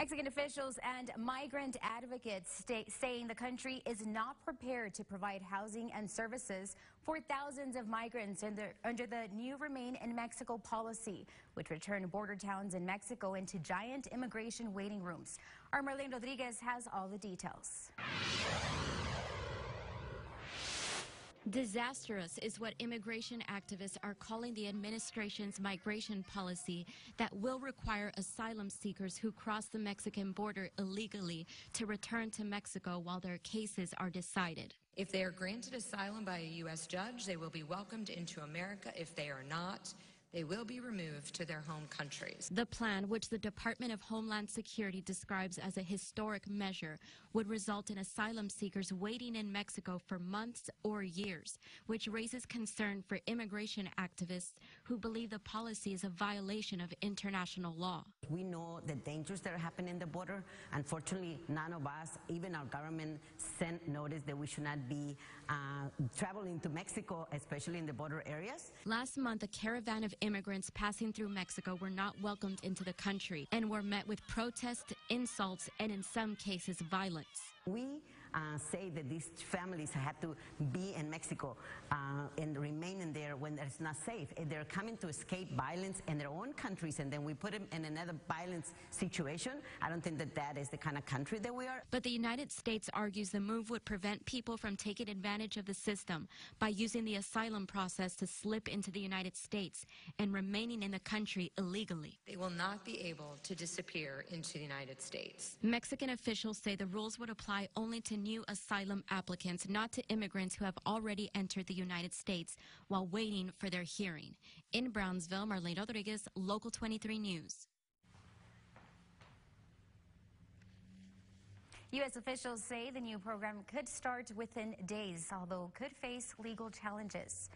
Mexican officials and migrant advocates saying the country is not prepared to provide housing and services for thousands of migrants under the new Remain in Mexico policy, which would turn border towns in Mexico into giant immigration waiting rooms. Our Marlene Rodriguez has all the details. Disastrous is what immigration activists are calling the administration's migration policy that will require asylum seekers who cross the Mexican border illegally to return to Mexico while their cases are decided. If they are granted asylum by a U.S. judge, they will be welcomed into America. If they are not, they will be removed to their home countries. The plan, which the Department of Homeland Security describes as a historic measure, would result in asylum seekers waiting in Mexico for months or years, which raises concern for immigration activists who believe the policy is a violation of international law. We know the dangers that are happening in the border. Unfortunately, none of us, even our government, sent notice that we should not be traveling to Mexico, especially in the border areas. Last month, a caravan of immigrants passing through Mexico were not welcomed into the country and were met with protests, insults, and in some cases, violence. We say that these families have to be in Mexico and remain in there when it's not safe. If they're coming to escape violence in their own countries and then we put them in another violence situation, I don't think that that is the kind of country that we are. But the United States argues the move would prevent people from taking advantage of the system by using the asylum process to slip into the United States and remaining in the country illegally. They will not be able to disappear into the United States. Mexican officials say the rules would apply only to new asylum applicants, not to immigrants who have already entered the United States while waiting for their hearing. In Brownsville, Marlene Rodriguez, Local 23 News. U.S. officials say the new program could start within days, although could face legal challenges.